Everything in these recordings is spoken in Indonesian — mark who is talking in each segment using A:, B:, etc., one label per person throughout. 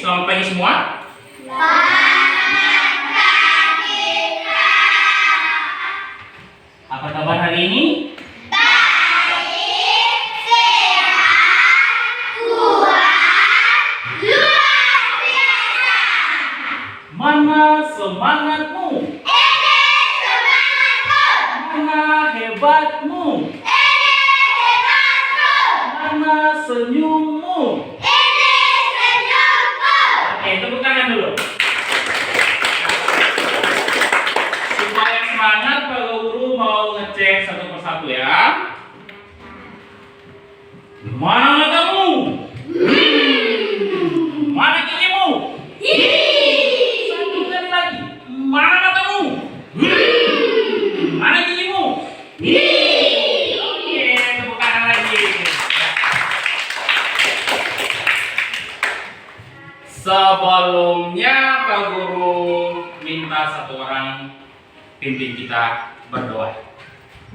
A: Selamat pagi semua. Apa kabar hari ini?
B: Baik, sehat, kuat, luar biasa.
A: Mana semangatmu?
B: Ini semangatku.
A: Mana hebatmu?
B: Ini hebatku.
A: Mana senyummu?
B: Ini senyumku.
A: Oke, tepuk tangan dulu. Supaya semangat, Pak Guru mau ngecek satu persatu ya. Mana kamu? Mana gigimu? Satu kali lagi. Mana kamu? Mana gigimu? Oke, tepuk tangan lagi. Sebelumnya Pak Guru minta satu orang pimpin kita berdoa.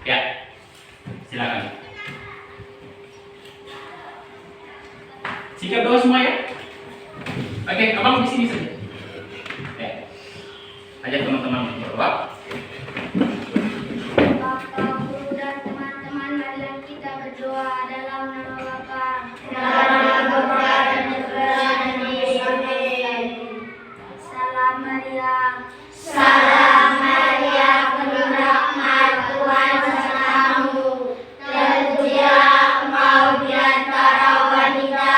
A: Ya, silakan. Sikap doa semua ya. Oke, abang di sini saja. Ya, ajak teman-teman berdoa.
B: Bapak, Guru, dan teman-teman, marilah kita berdoa dalam nama Bapa, dan Putra, dan Yesus. Amin. Salam Maria. Salam Maria, penuh rahmat, Tuhan bersamamu. Terpujilah engkau di antara wanita,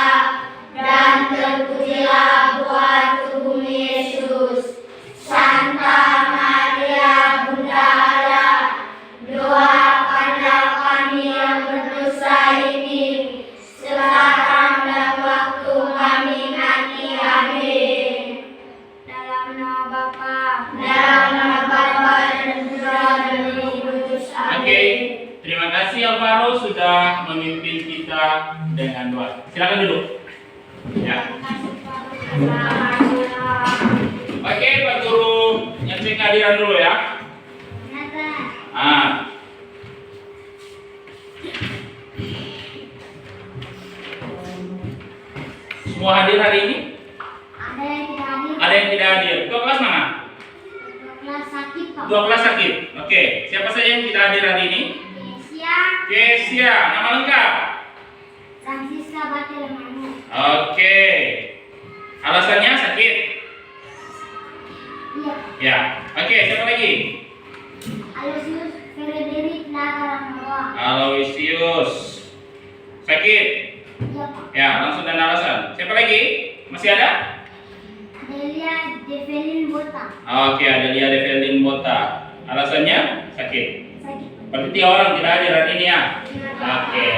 B: dan terpujilah buah tubuhmu Yesus. Santa Maria, Bunda Allah, doakanlah kami yang berdosa ini, sekarang dan waktu kami mati. Amin. Dalam nama Bapa, dan Putra, dan Roh Kudus. Amin.
A: Oke, terima kasih Alvaro sudah memimpin kita dengan doa. Silakan duduk. Ya.
B: Terima kasih, Pak Guru.
A: Oke, Pak Guru, ngecek kehadiran dulu ya.
B: Nata.
A: Ah. Semua hadir hari ini?
B: Ada yang tidak hadir.
A: Ada yang tidak hadir. Ketua kelas mana?
B: Kelas sakit, Pak.
A: Ketua kelas sakit. Oke, siapa saja yang tidak hadir hari ini?
B: Indonesia,
A: Kesia, nama lengkap.
B: Francisca Batil Manu.
A: Oke. Alasannya sakit.
B: Iya.
A: Ya. Oke, siapa lagi?
B: Aloysius Frederick Nagaramawa.
A: Aloysius. Sakit.
B: Iya, Pak.
A: Ya, langsung dan alasan. Siapa lagi? Masih ada?
B: Delia Develin Bota.
A: Oke, ada Lia Develin Bota. Alasannya sakit.
B: Sakit.
A: Berarti 3 orang tidak hadir hari ini ya.
B: Iya, Pak.
A: Oke.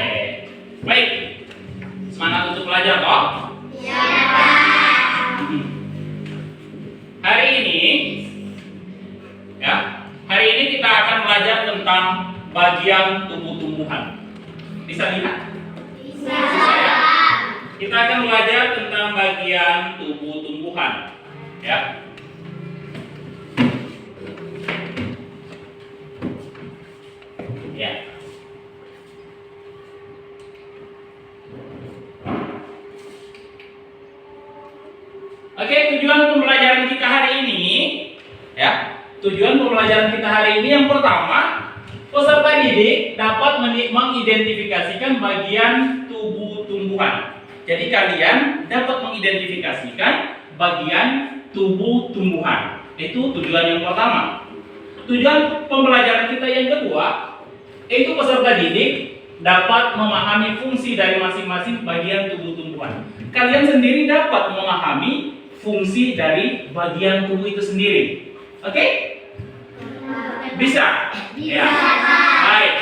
A: Baik. Semangat untuk belajar toh.
B: Iya, Pak.
A: Hari ini ya, hari ini kita akan belajar tentang bagian tubuh tumbuhan. Bisa lihat?
B: Bisa.
A: Ya. Kita akan belajar tentang bagian tubuh tumbuhan. Ya. Ya. Oke, tujuan pembelajaran kita hari ini ya. Tujuan pembelajaran kita hari ini yang pertama, peserta didik dapat mengidentifikasikan bagian tubuh tumbuhan. Jadi kalian dapat mengidentifikasikan bagian tubuh tumbuhan. Itu tujuan yang pertama. Tujuan pembelajaran kita yang kedua, itu peserta didik dapat memahami fungsi dari masing-masing bagian tubuh tumbuhan. Kalian sendiri dapat memahami fungsi dari bagian tubuh itu sendiri. Oke? Bisa?
B: Bisa.
A: Ya. Baik.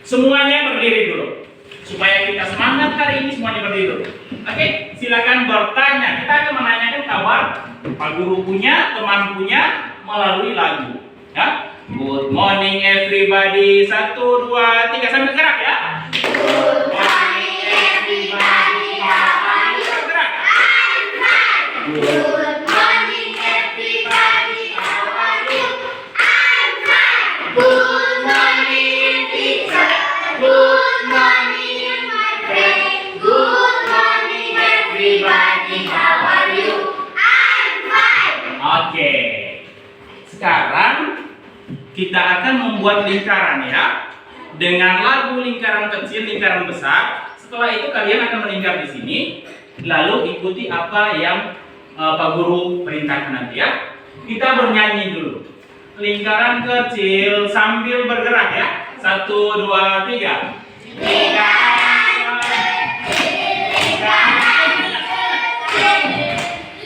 A: Semuanya berdiri dulu. Supaya kita semangat hari ini, semuanya berdiri dulu. Oke? Silakan bertanya. Kita akan menanyakan kabar Pak Guru punya, teman punya melalui lagu. Ya? Good morning everybody. 1, 2, 3 sambil gerak ya.
B: Good morning everybody. How are you?
A: Gerak.
B: I'm fine. Good morning everybody. How are you? I'm fine. Good morning teacher. Good morning my friend. Good morning everybody. How are you?
A: Sekarang kita akan membuat lingkaran ya. Dengan lagu lingkaran kecil, lingkaran besar. Setelah itu kalian akan melingkar di sini. Lalu ikuti apa yang Pak Guru perintahkan nanti ya. Kita bernyanyi dulu. Lingkaran kecil sambil bergerak ya. 1, 2, 3. Lingkaran kecil, lingkaran kecil,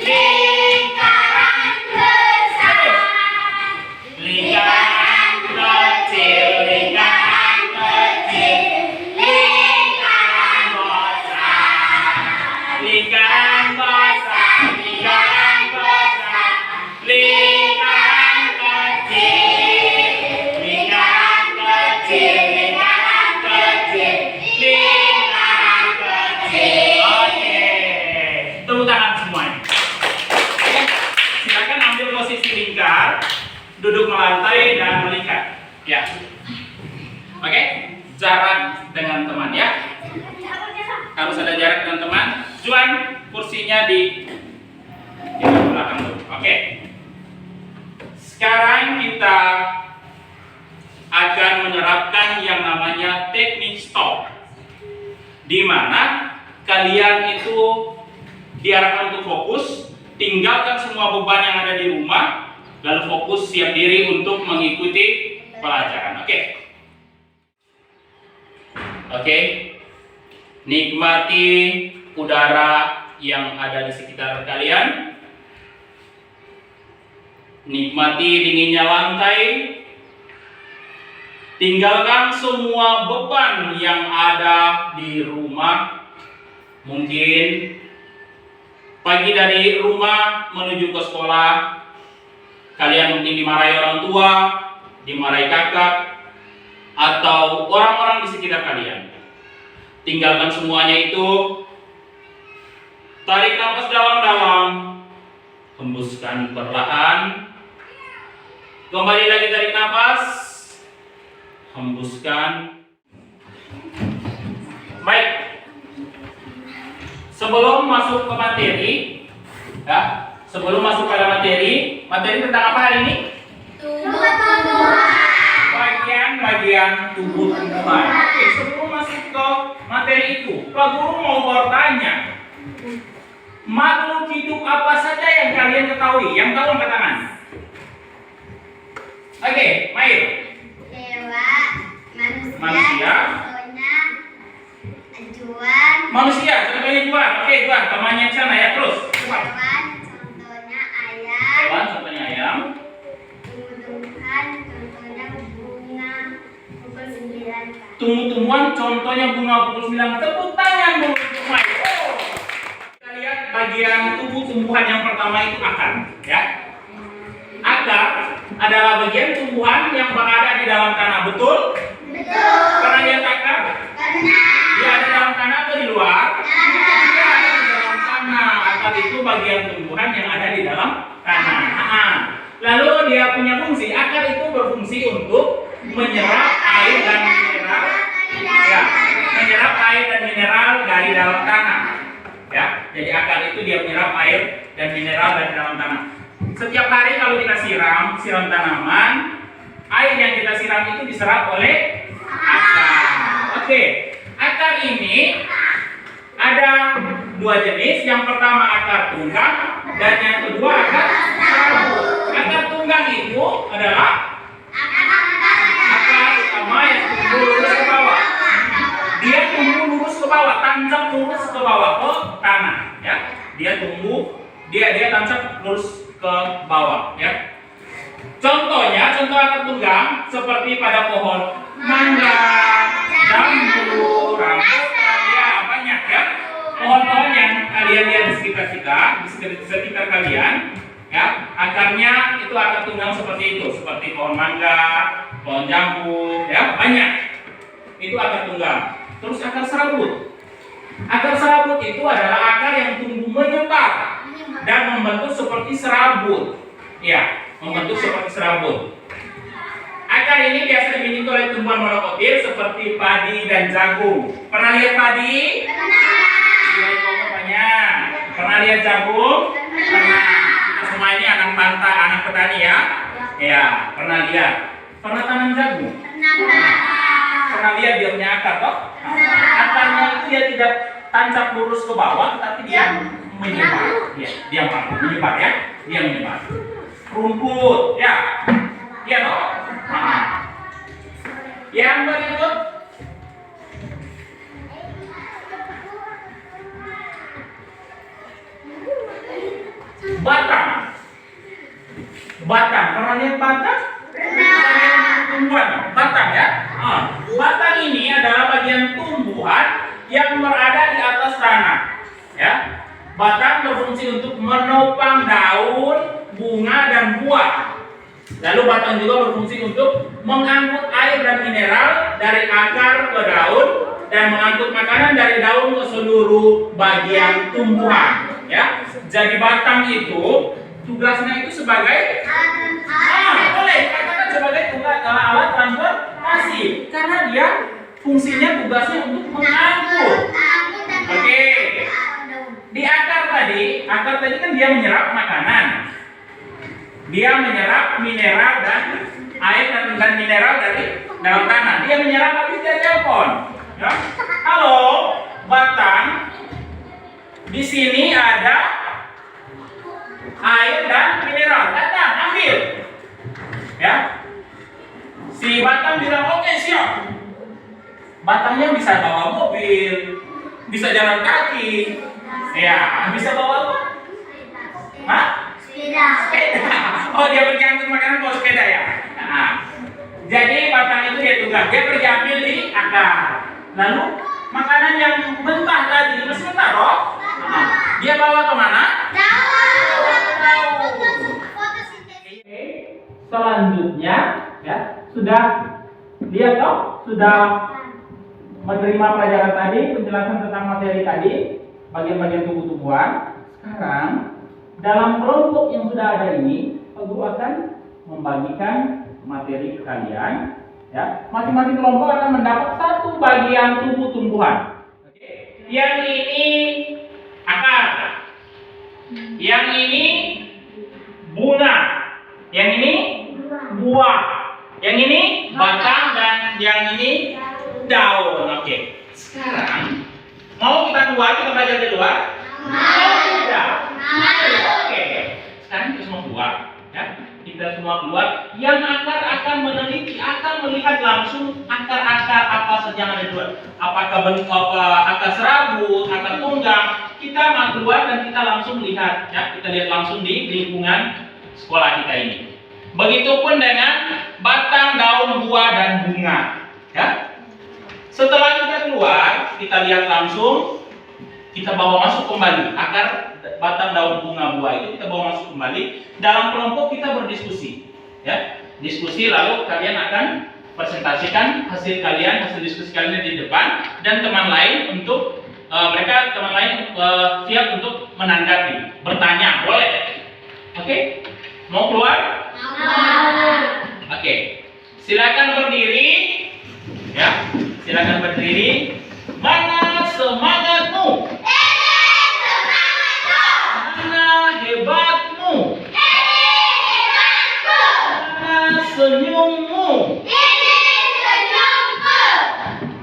A: lingkaran besar. Lingkaran kecil, lingkaran kecil, lingkaran besar. Lingkaran besar, lingkaran besar, lingkaran kecil, lingkaran kecil, lingkaran kecil, lingkaran kecil. Oke, tepuk tangan semuanya. Oke, silakan ambil posisi lingkar, duduk melantai dan melingkar. Ya. Oke, jarak dengan teman ya. Harus ada jarak dengan teman. Juan, kursinya di belakang dulu. Oke. Sekarang kita akan menerapkan yang namanya teknik stop, di mana kalian itu diarahkan untuk fokus, tinggalkan semua beban yang ada di rumah, lalu fokus siap diri untuk mengikuti pelajaran. Oke. Nikmati udara yang ada di sekitar kalian. Nikmati dinginnya lantai. Tinggalkan semua beban yang ada di rumah. Mungkin pagi dari rumah menuju ke sekolah, kalian mungkin dimarahi orang tua, dimarahi kakak, atau orang-orang di sekitar kalian. Tinggalkan semuanya itu. Tarik nafas dalam-dalam. Hembuskan perlahan. Kembali lagi tarik nafas. Hembuskan. Baik. Sebelum masuk ke materi, ya, sebelum masuk pada materi tentang apa hari ini? Bagian tubuh tumbuhan. Oke, sebelum masuk ke materi itu, Pak Guru mau bertanya, makhluk hidup apa saja yang kalian ketahui? Yang tahu angkat tangan. Oke, Mail.
B: Dewa,
A: Manusia.
B: contohnya Juan.
A: Manusia, contohnya Juan. Oke, Juan, temannya di sana ya, terus. Cepat.
B: Hewan, contohnya ayam.
A: Hewan, contohnya ayam.
B: Tumbuh-tumbuhan, contohnya bunga. Pukul 9.
A: Tumbuh-tumbuhan, contohnya bunga pukul 9. Tepuk tangan dulu untuk Mail. Oh. Kita lihat bagian tubuh tumbuhan yang pertama itu akar, ya. Akar adalah bagian tumbuhan yang berada di dalam tanah, betul?
B: Betul.
A: Pernah lihat akar?
B: Karena
A: Dia ada dalam tanah atau di luar? Dia ada di dalam tanah. Akar itu bagian tumbuhan yang ada di dalam tanah. Lalu dia punya fungsi. Akar itu berfungsi untuk menyerap air dan mineral. Ya, menyerap air dan mineral dari dalam tanah. Ya, jadi akar itu dia menyerap air dan mineral dari dalam tanah. Setiap hari kalau kita siram tanaman, air yang kita siram itu diserap oleh akar. Oke, akar ini ada dua jenis. Yang pertama akar tunggang dan yang kedua akar serabut. Akar tunggang itu adalah akar utama yang tumbuh lurus ke bawah. Dia tumbuh lurus ke bawah, tancap lurus ke bawah ke tanah. Ya, dia tancap lurus ke bawah, ya. Contoh akar tunggang seperti pada pohon mangga, jambu, rambutan, ya banyak ya. Pohon-pohon yang kalian lihat di sekitar kalian, ya, akarnya itu akar tunggang seperti itu, seperti pohon mangga, pohon jambu, ya banyak. Itu akar tunggang. Terus akar serabut. Akar serabut itu adalah akar yang tumbuh menyebar dan membentuk seperti serabut. Ya, membentuk seperti serabut. Akar ini biasa dimiliki oleh tumbuhan monokotil seperti padi dan jagung. Pernah lihat padi? Pernah. Lihat banyak. Pernah lihat jagung? Pernah. Semua ini anak pantai, anak petani ya. Ya, pernah lihat. Pernah tanam jagung? Pernah lihat dia punya akar toh? Akarnya itu dia tidak tancap lurus ke bawah, tapi dia menyebar. Dia menyebar ya. Dia menyebar. Rumput, ya. Iya toh? Yang berikut batang. Batang, pernah lihat batang? Tumbuhan, batang ya. Batang ini adalah bagian tumbuhan yang berada di atas tanah. Ya, batang berfungsi untuk menopang daun, bunga dan buah. Lalu batang juga berfungsi untuk mengangkut air dan mineral dari akar ke daun dan mengangkut makanan dari daun ke seluruh bagian tumbuhan. Ya, jadi batang itu tugasnya itu sebagai boleh katakan sebagai alat transportasi karena dia fungsinya tugasnya untuk mengangkut. Oke. Di akar tadi kan dia menyerap makanan. Dia menyerap mineral dan air dan mineral dari dalam tanah. Dia menyerap habis dari telepon. Ya. Halo, batang. Di sini ada air dan mineral. Datang, ambil. Ya. Si batang bilang oke, siap. Batangnya bisa bawa mobil, bisa jalan kaki. Ya, bisa bawa apa? Hah? Sepeda. Oh, dia pergi angkut makanan bawa sepeda ya. Nah, jadi batang itu dia tugas. Dia pergi ambil di akar. Lalu makanan yang mentah tadi masih mentah, roh. Dia bawa kemana? Selanjutnya, ya sudah lihat toh, sudah menerima pelajaran tadi, penjelasan tentang materi tadi, bagian-bagian tubuh-tubuhan. Sekarang dalam kelompok yang sudah ada ini, Pak Guru akan membagikan materi ke kalian. Ya, masing-masing kelompok akan mendapat satu bagian tubuh tumbuhan. Yang ini akar, yang ini bunga, yang ini buah, yang ini batang dan yang ini daun. Oke. Sekarang mau kita keluar, kita belajar di luar? Mau tidak? Oke. Sekarang kita semua keluar, ya. Kita semua keluar. Yang akar akan meneliti, akan melihat langsung akar-akar apa saja yang ada di luar. Apakah bentuk akar serabut, akar tunggang. Kita mau keluar dan kita langsung lihat, ya. Kita lihat langsung di lingkungan sekolah kita ini. Begitupun dengan batang, daun, buah dan bunga, ya. Setelah kita keluar, kita lihat langsung, kita bawa masuk kembali akar, batang, daun, bunga, buah itu kita bawa masuk kembali. Dalam kelompok kita berdiskusi, ya. Diskusi lalu kalian akan presentasikan hasil kalian, hasil diskusi kalian di depan dan teman lain untuk teman lain siap untuk menanggapi, bertanya, boleh. Oke? Mau keluar? Oke. Silakan berdiri. Ya. Silakan berdiri. Mana semangatmu? Mana hebatmu? Mana senyummu?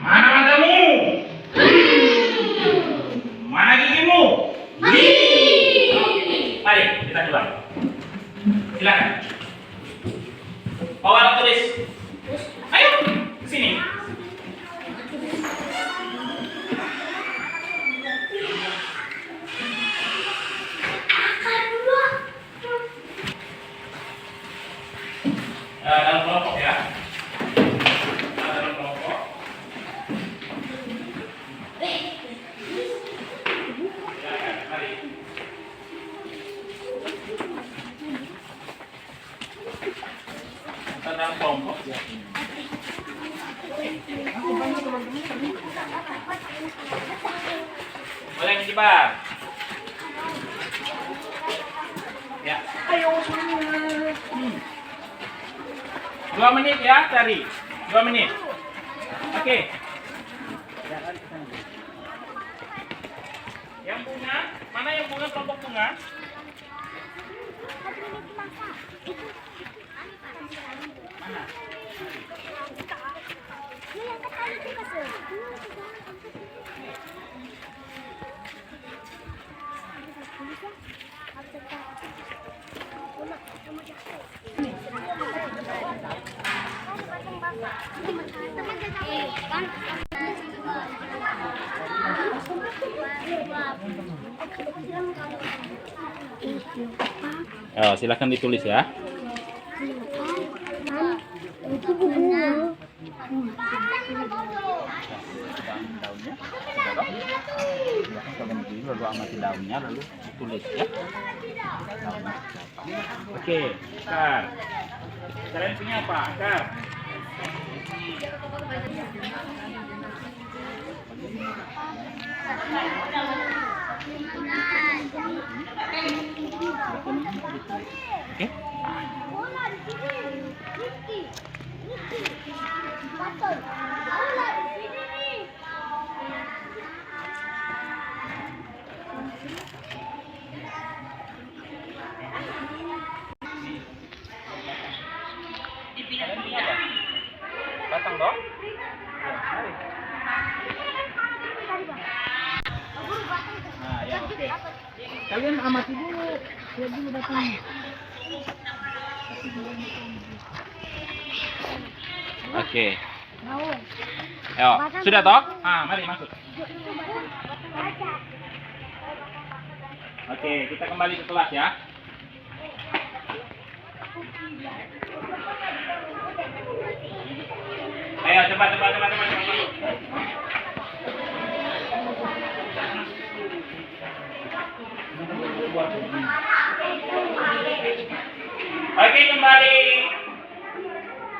A: Mana matamu? Mana gigimu? Mari kita keluar. Silakan. Bawa alat tulis. Ayo ke sini. Dalam kelompok ya. Dalam kelompok. Silakan, mari. Dalam kelompok ya. Boleh menyebar. Ya. Ayo semua. 2 menit ya, cari. 2 menit. Oke. Yang bunga, mana yang bunga kelompok bunga? Oh, silakan ditulis ya.
B: Itu bunga.
A: Daunnya, sudah dong. Silakan kalian beli lalu amati daunnya lalu ditulis ya. Daunnya. Oke, Kar. Kalian punya apa, Kar? Oke. Kalian punya apa? Datang dong. Ya, mari. Nah, ya oke. Kalian amati dulu. Lihat dulu datang. Oke. Ayo, sudah toh? Ah, mari masuk. Oke, kita kembali ke kelas ya. Ayo, cepat. Oke,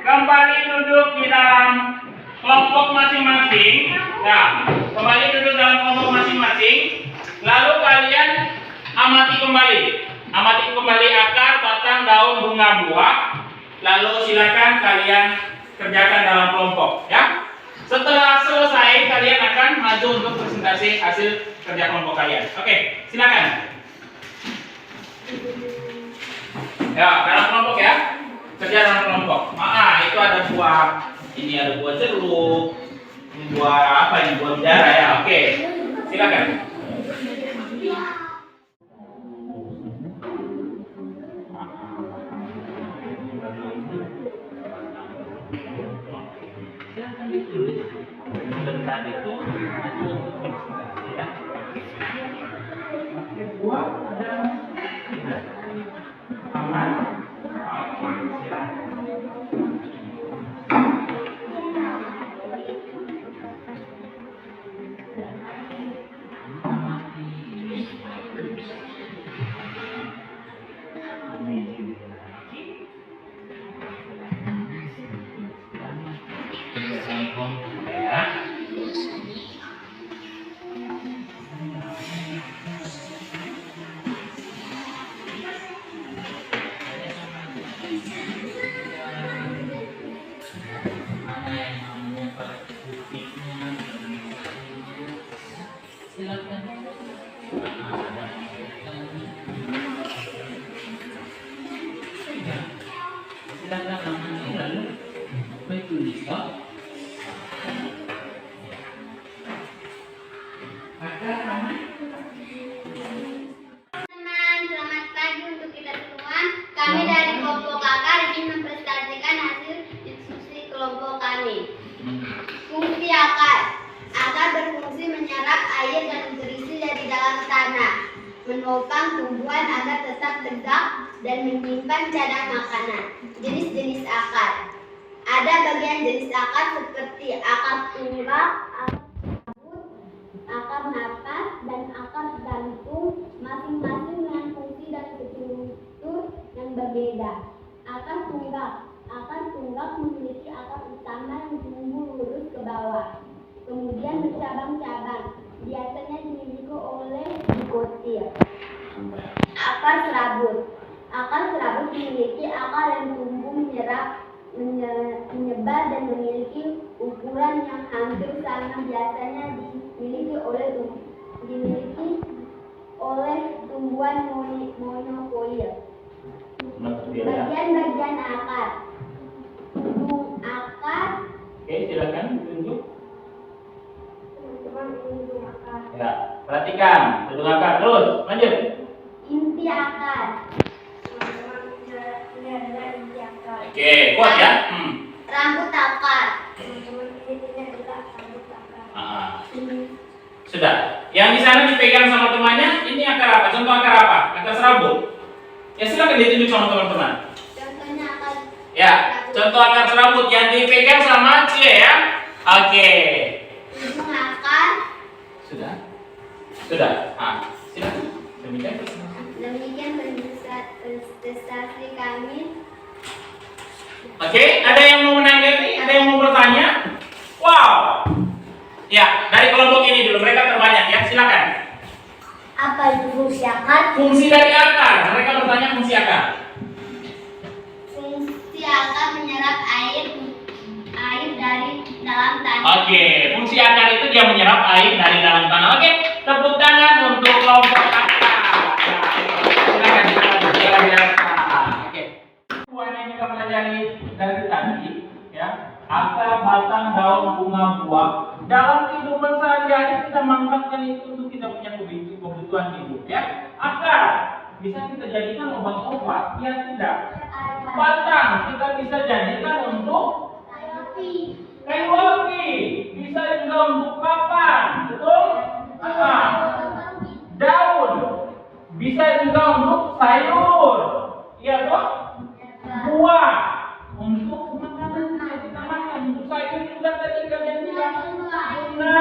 A: kembali duduk di dalam kelompok masing-masing. Nah, kembali duduk dalam kelompok masing-masing. Lalu kalian amati kembali akar, batang, daun, bunga, buah. Lalu silakan kalian kerjakan dalam kelompok, ya. Setelah selesai, kalian akan maju untuk presentasi hasil kerja kelompok kalian. Oke, silakan. Ya, dalam kelompok ya. Kerja dalam kelompok. Itu ada buah. Ini ada buah jeruk. Ini buah apa ini? Buah bidara ya. Oke. Silakan. Bentar itu ya. Buah ada aman.
B: Selamat pagi untuk kita semua. Kami dari kelompok akar ingin mempresentasikan hasil diskusi kelompok kami. Fungsi akar. Akar berfungsi menyerap air dan nutrisi dari dalam tanah, menopang tumbuhan agar tetap tegak dan menyimpan cadangan makanan. Jenis-jenis akar. Ada bagian jenis akar seperti akar tunggak, akar napas, dan akar gantung, masing-masing dengan fungsi dan struktur yang berbeda. Akar tunggak memiliki akar utama yang tumbuh lurus ke bawah, kemudian bercabang-cabang, biasanya dimiliki oleh dikotil. Akar serabut memiliki akar yang tumbuh menyebar dan memiliki ukuran yang hampir sama, biasanya dimiliki oleh tumbuhan monokoil. Bagian-bagian akar. Ujung akar.
A: Oke, silakan tunjuk.
B: Teman-teman, ini ujung akar.
A: Ya, perhatikan ujung akar terus, lanjut.
B: Inti akar. Teman-teman, ini adalah inti akar.
A: Oke, kuat ya.
B: Rambut akar. Teman-teman, ini adalah rambut akar.
A: Sudah. Yang di sana dipegang sama temannya, ini akar apa? Contoh akar apa? Akar serabut. Ya silakan ditunjuk sama teman-teman.
B: Contohnya akar.
A: Ya, contoh akar serabut yang dipegang sama Cie ya. Oke.
B: Ujung akar.
A: Sudah. Sudah. Ah, silakan. Demikian.
B: Demikian presentasi kami.
A: Oke, ada yang mau menanggapi? Ada yang mau bertanya? Wow. Ya, dari kelompok ini dulu mereka terbanyak ya. Silakan.
B: Apa itu fungsi akar?
A: Fungsi dari akar. Mereka bertanya fungsi akar.
B: Fungsi akar menyerap air dari dalam tanah.
A: Oke, fungsi akar itu dia menyerap air dari dalam tanah. Oke, tepuk tangan untuk kelompok akar. Silakan. Oke. Buah yang kita pelajari dari tadi, ya, akar, batang, daun, bunga, buah. Dalam kehidupan sehari-hari kita manfaatkan itu untuk kita punya kebutuhan hidup, ya. Akar bisa kita jadikan obat-obat, ya tidak. Batang kita bisa jadikan untuk kayu api, bisa juga untuk papan, betul? Daun bisa juga untuk sayur, iya toh? Buah untuk makanan yang kita makan, untuk sayur juga tadi kalian bilang bunga,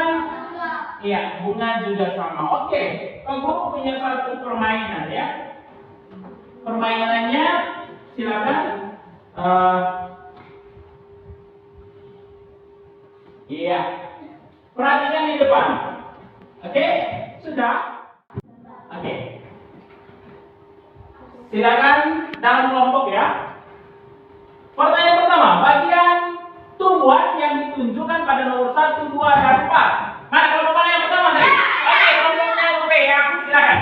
A: iya bunga juga sama. Oke, Pak Guru punya satu permainan ya. Permainannya silakan. Iya. Perhatikan di depan. Oke? Sudah? Oke. Silakan dalam kelompok ya. Pertanyaan pertama, bagian tumbuhan yang ditunjukkan pada nomor 1, 2, dan 4. Mana kelompok mana yang pertama tadi? Oke, kelompoknya UP ya. Silakan.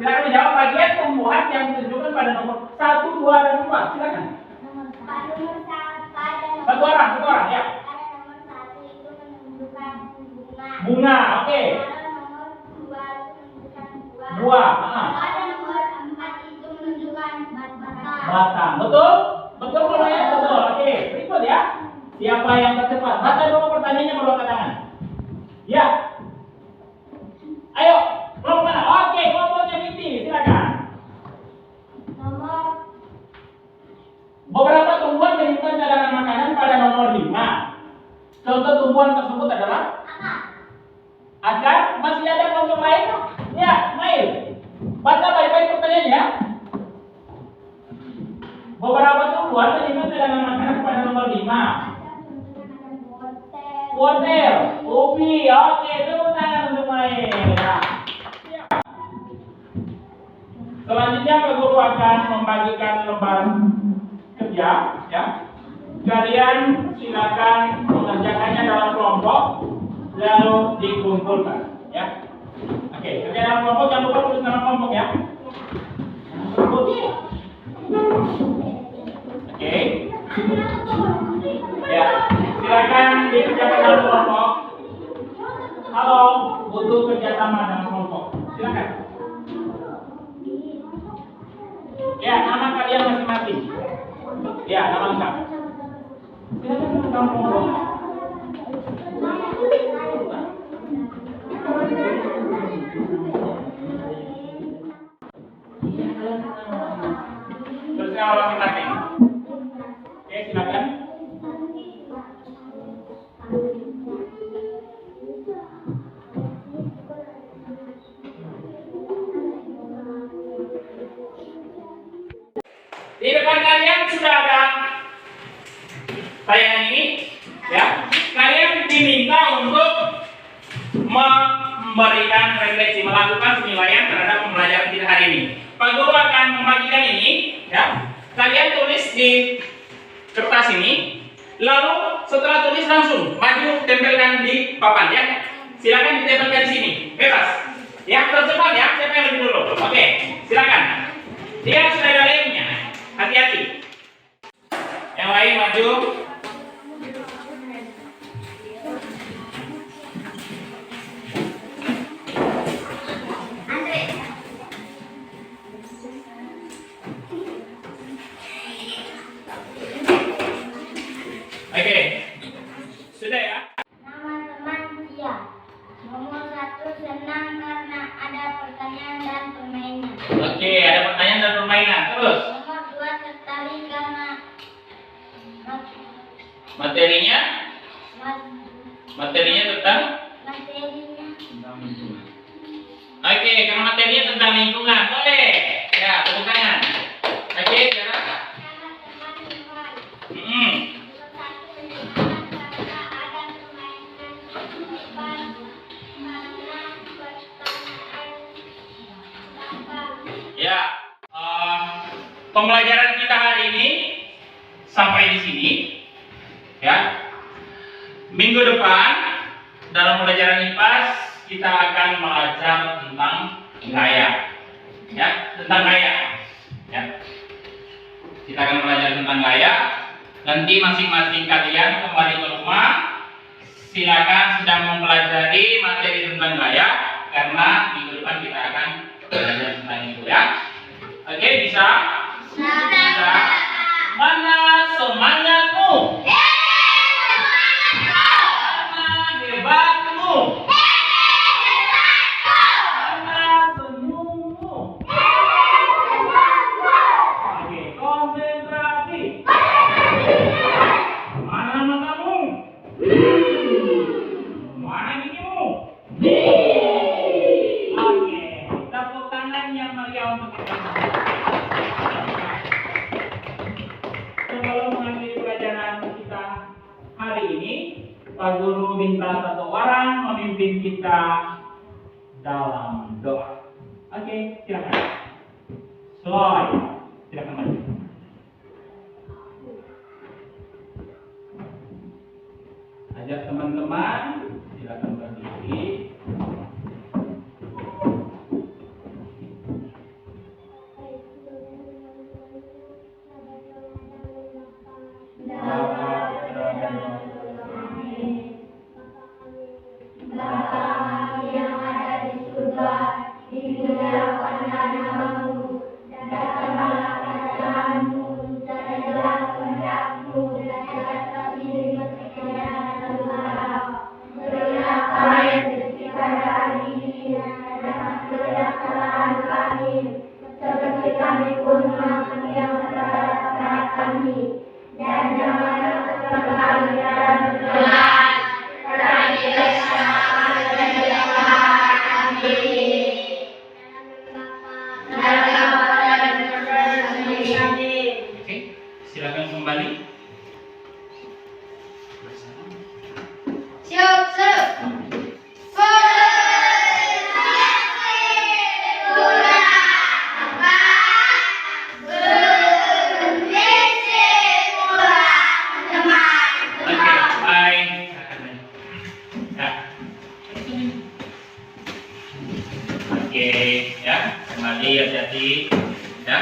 A: Silakan menjawab bagian tumbuhan yang ditunjukkan pada nomor 1, 2, dan 4. Silakan. Satu orang ya. Bunga, oke. Buah. Batang, betul? Betul ya? Betul. Oke, berikut ya. Siapa yang tercepat? Baca dulu pertanyaannya baru angkat tangan. Ya. Ayo, kelompok mana? Oke, kelompoknya Viti, silakan. Beberapa tumbuhan menyimpan cadangan makanan pada nomor 5. Contoh tumbuhan tersebut adalah akar. Masih ada kelompok lain? Ya, Mail. Baca baik-baik pertanyaannya ya. Beberapa tumbuhan menyimpan cadangan makanan pada nomor 5. Wortel, ubi, oke, tepuk tangan untuk Mail. Ya. Selanjutnya Pak Guru akan membagikan lembar kerja, ya. Kalian silakan mengerjakannya dalam kelompok, lalu dikumpulkan, ya. Oke, kerja dalam kelompok jangan lupa tulis nama kelompok ya. Oke. Ya, silakan dikerjakan dalam kelompok. Halo, butuh kerjasama dalam kelompok. Silakan. Ya, nama kalian masing-masing. Ya, nama lengkap. Silakan dalam kelompok. Terus nama masing-masing. Oke, silakan. Di depan kalian sudah ada tayangan ini, ya. Kalian diminta untuk memberikan refleksi, melakukan penilaian terhadap pembelajaran kita hari ini. Pak Guru akan membagikan ini, ya. Kalian tulis di kertas ini, lalu setelah tulis langsung maju tempelkan di papan, ya. Silakan ditempelkan di sini, bebas. Yang tercepat ya, siapa yang lebih dulu? Oke, silakan. Dia sudah ada lemnya, hati-hati. Yang lain maju. Oke, sudah ya.
B: Nama teman Tia. Nomor 1 senang karena ada pertanyaan dan permainan.
A: Oke, ada terus.
B: Nomor 2 tertarik karena
A: Materinya tentang.
B: materinya
A: Oke, karena materinya tentang lingkungan, boleh. Ya, tepuk tangan. Oke, sekarang. Hmm. Ya, pembelajaran kita hari ini sampai di sini. Ya, minggu depan dalam pelajaran IPAS kita akan belajar tentang gaya. Ya, tentang gaya. Ya, kita akan belajar tentang gaya. Nanti masing-masing kalian kembali ke rumah, silakan sedang mempelajari materi tentang gaya karena minggu depan kita akan belajar tentang itu ya. Oke, bisa? Bisa. Mana semangatmu? Mana hebatmu? Mana senyummu? Oke, konsentrasi. Mana matamu? Mana gigimu? Oke, tepuk tangan yang meriah untuk kita. Sebelum mengakhiri pelajaran kita hari ini, Pak Guru minta satu orang memimpin kita dalam doa. Oke, silakan. Slide, silakan maju. Ajak teman-teman, silakan berdiri. Oke, silakan kembali. Oke, baik. Ya. Oke, ya, kembali hati-hati. Ya.